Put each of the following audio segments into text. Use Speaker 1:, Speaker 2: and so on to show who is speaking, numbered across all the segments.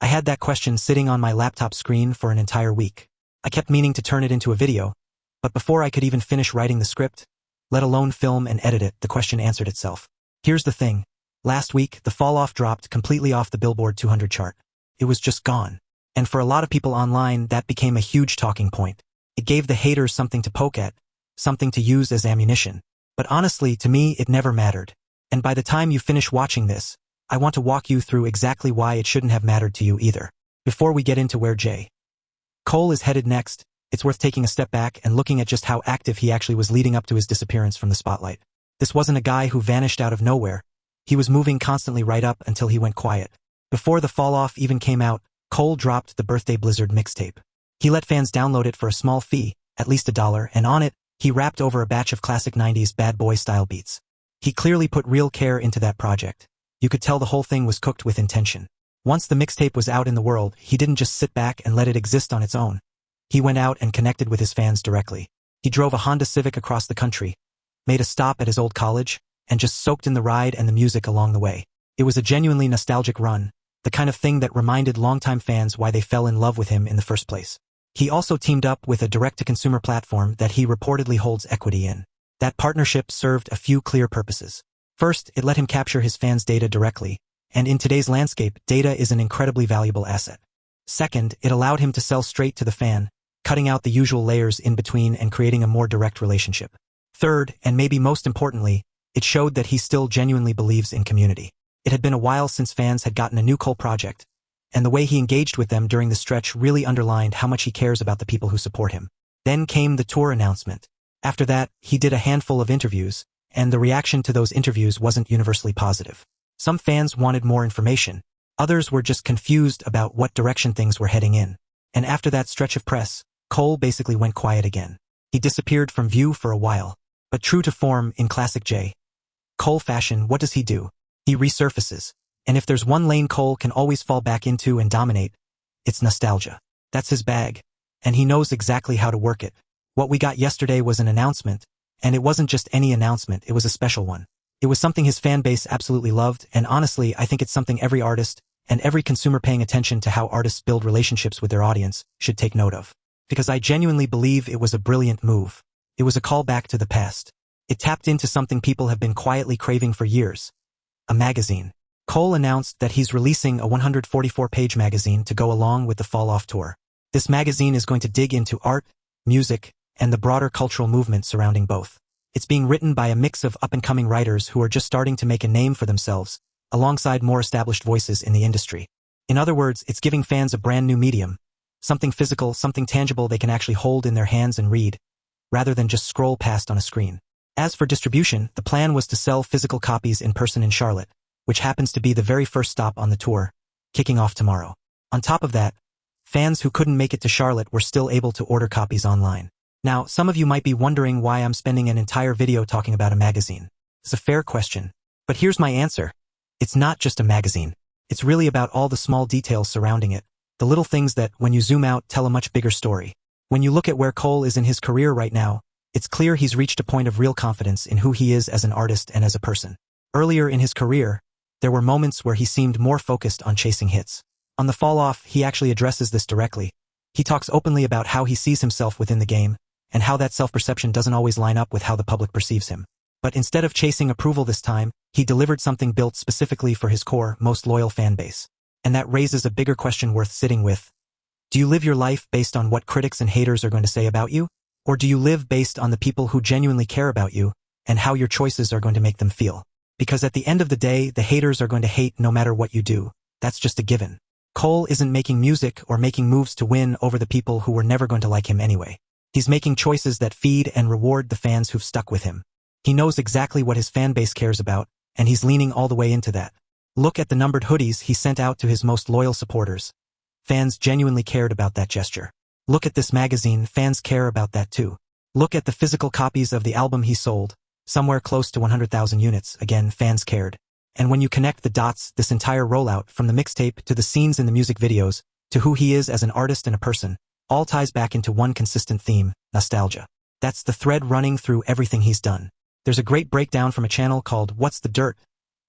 Speaker 1: I had that question sitting on my laptop screen for an entire week. I kept meaning to turn it into a video, but before I could even finish writing the script, let alone film and edit it, the question answered itself. Here's the thing. Last week, the fall-off dropped completely off the Billboard 200 chart. It was just gone. And for a lot of people online, that became a huge talking point. It gave the haters something to poke at, something to use as ammunition. But honestly, to me, it never mattered. And by the time you finish watching this, I want to walk you through exactly why it shouldn't have mattered to you either. Before we get into where J. Cole is headed next, it's worth taking a step back and looking at just how active he actually was leading up to his disappearance from the spotlight. This wasn't a guy who vanished out of nowhere. He was moving constantly right up until he went quiet. Before the fall-off even came out, Cole dropped the Birthday Blizzard mixtape. He let fans download it for a small fee, at least $1, and on it, he rapped over a batch of classic 90s bad boy style beats. He clearly put real care into that project. You could tell the whole thing was cooked with intention. Once the mixtape was out in the world, he didn't just sit back and let it exist on its own. He went out and connected with his fans directly. He drove a Honda Civic across the country, made a stop at his old college, and just soaked in the ride and the music along the way. It was a genuinely nostalgic run, the kind of thing that reminded longtime fans why they fell in love with him in the first place. He also teamed up with a direct-to-consumer platform that he reportedly holds equity in. That partnership served a few clear purposes. First, it let him capture his fans' data directly, and in today's landscape, data is an incredibly valuable asset. Second, it allowed him to sell straight to the fan, cutting out the usual layers in between and creating a more direct relationship. Third, and maybe most importantly, it showed that he still genuinely believes in community. It had been a while since fans had gotten a new Cole project, and the way he engaged with them during the stretch really underlined how much he cares about the people who support him. Then came the tour announcement. After that, he did a handful of interviews, and the reaction to those interviews wasn't universally positive. Some fans wanted more information. Others were just confused about what direction things were heading in. And after that stretch of press, Cole basically went quiet again. He disappeared from view for a while. But true to form in classic J. Cole fashion, what does he do? He resurfaces. And if there's one lane Cole can always fall back into and dominate, it's nostalgia. That's his bag. And he knows exactly how to work it. What we got yesterday was an announcement, and it wasn't just any announcement, it was a special one. It was something his fan base absolutely loved, and honestly, I think it's something every artist, and every consumer paying attention to how artists build relationships with their audience, should take note of. Because I genuinely believe it was a brilliant move. It was a callback to the past. It tapped into something people have been quietly craving for years. A magazine. Cole announced that he's releasing a 144-page magazine to go along with the fall-off tour. This magazine is going to dig into art, music, and the broader cultural movement surrounding both. It's being written by a mix of up-and-coming writers who are just starting to make a name for themselves, alongside more established voices in the industry. In other words, it's giving fans a brand new medium, something physical, something tangible they can actually hold in their hands and read, rather than just scroll past on a screen. As for distribution, the plan was to sell physical copies in person in Charlotte, which happens to be the very first stop on the tour, kicking off tomorrow. On top of that, fans who couldn't make it to Charlotte were still able to order copies online. Now, some of you might be wondering why I'm spending an entire video talking about a magazine. It's a fair question. But here's my answer. It's not just a magazine. It's really about all the small details surrounding it, the little things that, when you zoom out, tell a much bigger story. When you look at where Cole is in his career right now, it's clear he's reached a point of real confidence in who he is as an artist and as a person. Earlier in his career, there were moments where he seemed more focused on chasing hits. On the fall-off, he actually addresses this directly. He talks openly about how he sees himself within the game, and how that self-perception doesn't always line up with how the public perceives him. But instead of chasing approval this time, he delivered something built specifically for his core, most loyal fan base. And that raises a bigger question worth sitting with. Do you live your life based on what critics and haters are going to say about you? Or do you live based on the people who genuinely care about you, and how your choices are going to make them feel? Because at the end of the day, the haters are going to hate no matter what you do. That's just a given. Cole isn't making music or making moves to win over the people who were never going to like him anyway. He's making choices that feed and reward the fans who've stuck with him. He knows exactly what his fan base cares about, and he's leaning all the way into that. Look at the numbered hoodies he sent out to his most loyal supporters. Fans genuinely cared about that gesture. Look at this magazine, fans care about that too. Look at the physical copies of the album he sold, somewhere close to 100,000 units, again, fans cared. And when you connect the dots, this entire rollout, from the mixtape to the scenes in the music videos, to who he is as an artist and a person, all ties back into one consistent theme, nostalgia. That's the thread running through everything he's done. There's a great breakdown from a channel called What's the Dirt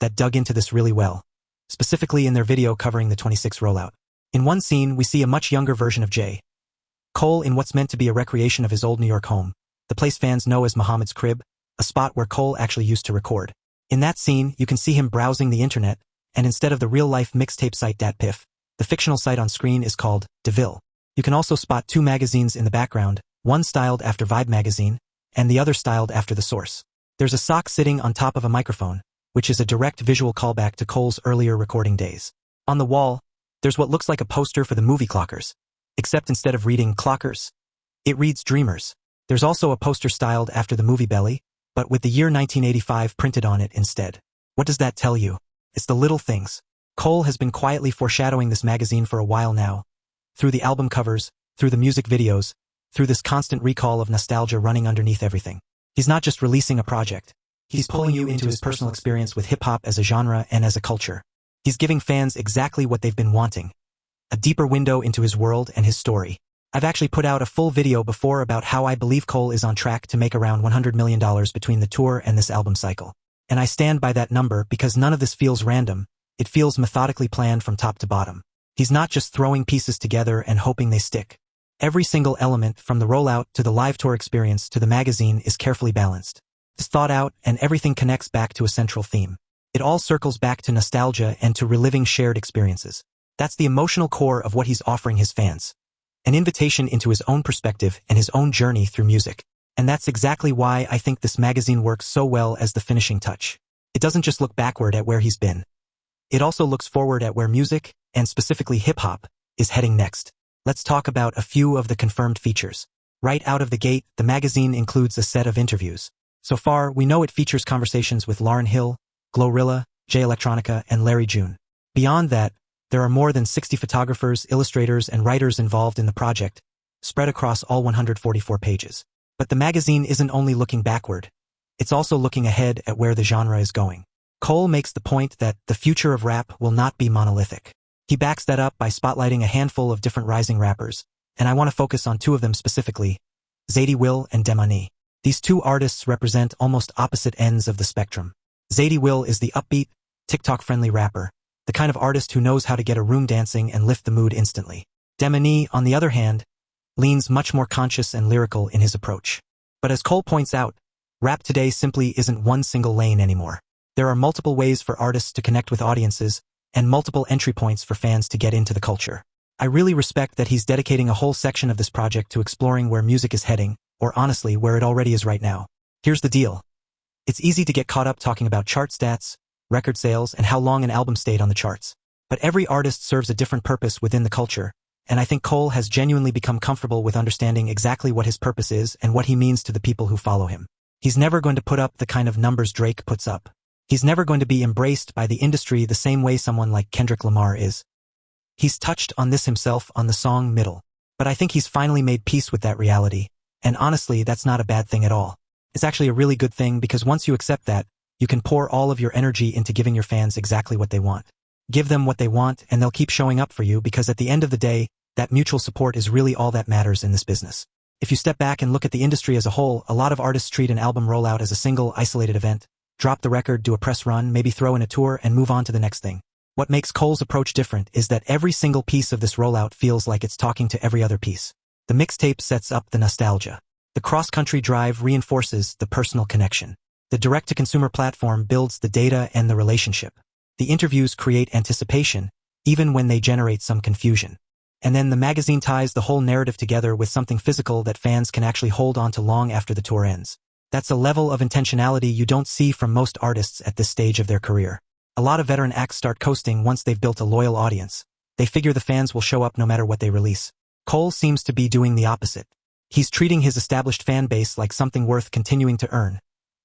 Speaker 1: that dug into this really well, specifically in their video covering the 26 rollout. In one scene, we see a much younger version of J. Cole in what's meant to be a recreation of his old New York home, the place fans know as Muhammad's crib, a spot where Cole actually used to record. In that scene, you can see him browsing the internet, and instead of the real-life mixtape site DatPiff, the fictional site on screen is called DeVille. You can also spot two magazines in the background, one styled after Vibe magazine, and the other styled after The Source. There's a sock sitting on top of a microphone, which is a direct visual callback to Cole's earlier recording days. On the wall, there's what looks like a poster for the movie Clockers, except instead of reading Clockers, it reads Dreamers. There's also a poster styled after the movie Belly, but with the year 1985 printed on it instead. What does that tell you? It's the little things. Cole has been quietly foreshadowing this magazine for a while now. Through the album covers, through the music videos, through this constant recall of nostalgia running underneath everything. He's not just releasing a project. He's pulling you into his personal experience with hip-hop as a genre and as a culture. He's giving fans exactly what they've been wanting. A deeper window into his world and his story. I've actually put out a full video before about how I believe Cole is on track to make around $100 million between the tour and this album cycle. And I stand by that number because none of this feels random, it feels methodically planned from top to bottom. He's not just throwing pieces together and hoping they stick. Every single element, from the rollout to the live tour experience to the magazine, is carefully balanced. It's thought out, and everything connects back to a central theme. It all circles back to nostalgia and to reliving shared experiences. That's the emotional core of what he's offering his fans. An invitation into his own perspective and his own journey through music. And that's exactly why I think this magazine works so well as the finishing touch. It doesn't just look backward at where he's been. It also looks forward at where music, and specifically hip-hop, is heading next. Let's talk about a few of the confirmed features. Right out of the gate, the magazine includes a set of interviews. So far, we know it features conversations with Lauryn Hill, Glorilla, Jay Electronica, and Larry June. Beyond that, there are more than 60 photographers, illustrators, and writers involved in the project, spread across all 144 pages. But the magazine isn't only looking backward, it's also looking ahead at where the genre is going. Cole makes the point that the future of rap will not be monolithic. He backs that up by spotlighting a handful of different rising rappers, and I want to focus on two of them specifically, Zadie Will and Demani. These two artists represent almost opposite ends of the spectrum. Zadie Will is the upbeat, TikTok-friendly rapper, the kind of artist who knows how to get a room dancing and lift the mood instantly. Demani, on the other hand, leans much more conscious and lyrical in his approach. But as Cole points out, rap today simply isn't one single lane anymore. There are multiple ways for artists to connect with audiences, and multiple entry points for fans to get into the culture. I really respect that he's dedicating a whole section of this project to exploring where music is heading, or honestly, where it already is right now. Here's the deal. It's easy to get caught up talking about chart stats, record sales, and how long an album stayed on the charts. But every artist serves a different purpose within the culture, and I think Cole has genuinely become comfortable with understanding exactly what his purpose is and what he means to the people who follow him. He's never going to put up the kind of numbers Drake puts up. He's never going to be embraced by the industry the same way someone like Kendrick Lamar is. He's touched on this himself on the song Middle. But I think he's finally made peace with that reality, and honestly, that's not a bad thing at all. It's actually a really good thing because once you accept that, you can pour all of your energy into giving your fans exactly what they want. Give them what they want and they'll keep showing up for you because at the end of the day, that mutual support is really all that matters in this business. If you step back and look at the industry as a whole, a lot of artists treat an album rollout as a single, isolated event. Drop the record, do a press run, maybe throw in a tour, and move on to the next thing. What makes Cole's approach different is that every single piece of this rollout feels like it's talking to every other piece. The mixtape sets up the nostalgia. The cross-country drive reinforces the personal connection. The direct-to-consumer platform builds the data and the relationship. The interviews create anticipation, even when they generate some confusion. And then the magazine ties the whole narrative together with something physical that fans can actually hold on to long after the tour ends. That's a level of intentionality you don't see from most artists at this stage of their career. A lot of veteran acts start coasting once they've built a loyal audience. They figure the fans will show up no matter what they release. Cole seems to be doing the opposite. He's treating his established fan base like something worth continuing to earn,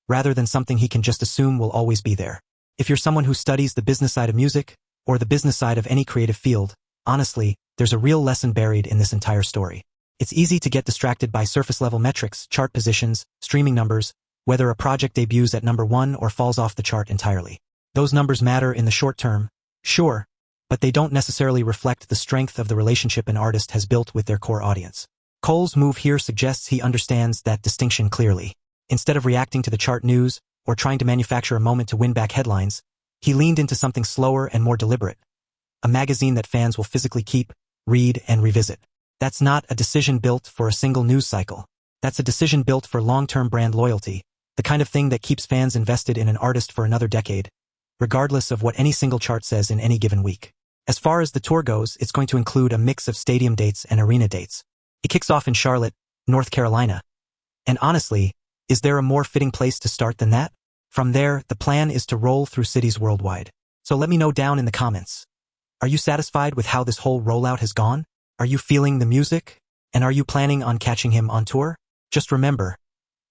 Speaker 1: rather than something he can just assume will always be there. If you're someone who studies the business side of music, or the business side of any creative field, honestly, there's a real lesson buried in this entire story. It's easy to get distracted by surface-level metrics, chart positions, streaming numbers, whether a project debuts at number 1 or falls off the chart entirely. Those numbers matter in the short term, sure, but they don't necessarily reflect the strength of the relationship an artist has built with their core audience. Cole's move here suggests he understands that distinction clearly. Instead of reacting to the chart news, or trying to manufacture a moment to win back headlines, he leaned into something slower and more deliberate. a magazine that fans will physically keep, read, and revisit. That's not a decision built for a single news cycle. That's a decision built for long-term brand loyalty, the kind of thing that keeps fans invested in an artist for another decade, regardless of what any single chart says in any given week. As far as the tour goes, it's going to include a mix of stadium dates and arena dates. It kicks off in Charlotte, North Carolina. And honestly, is there a more fitting place to start than that? From there, the plan is to roll through cities worldwide. So let me know down in the comments. Are you satisfied with how this whole rollout has gone? Are you feeling the music? And are you planning on catching him on tour? Just remember,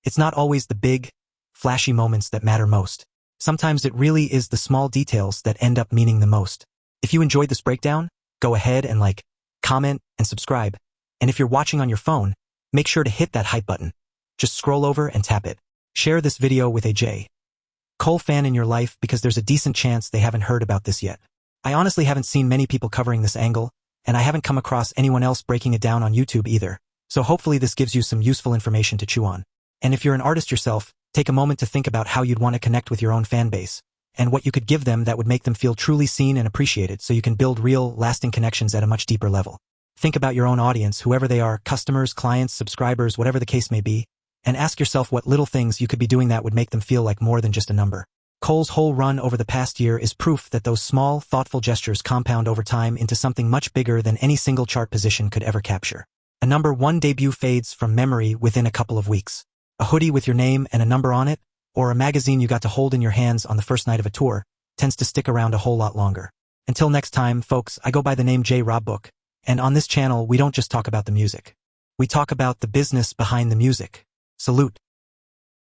Speaker 1: it's not always the big, flashy moments that matter most. Sometimes it really is the small details that end up meaning the most. If you enjoyed this breakdown, go ahead and like, comment, and subscribe. And if you're watching on your phone, make sure to hit that hype button. Just scroll over and tap it. Share this video with a J. Cole fan in your life because there's a decent chance they haven't heard about this yet. I honestly haven't seen many people covering this angle, and I haven't come across anyone else breaking it down on YouTube either. So hopefully this gives you some useful information to chew on. And if you're an artist yourself, take a moment to think about how you'd want to connect with your own fan base, and what you could give them that would make them feel truly seen and appreciated so you can build real, lasting connections at a much deeper level. Think about your own audience, whoever they are, customers, clients, subscribers, whatever the case may be, and ask yourself what little things you could be doing that would make them feel like more than just a number. Cole's whole run over the past year is proof that those small, thoughtful gestures compound over time into something much bigger than any single chart position could ever capture. A #1 debut fades from memory within a couple of weeks. A hoodie with your name and a number on it, or a magazine you got to hold in your hands on the first night of a tour, tends to stick around a whole lot longer. Until next time, folks, I go by the name Robbook, and on this channel we don't just talk about the music. We talk about the business behind the music. Salute.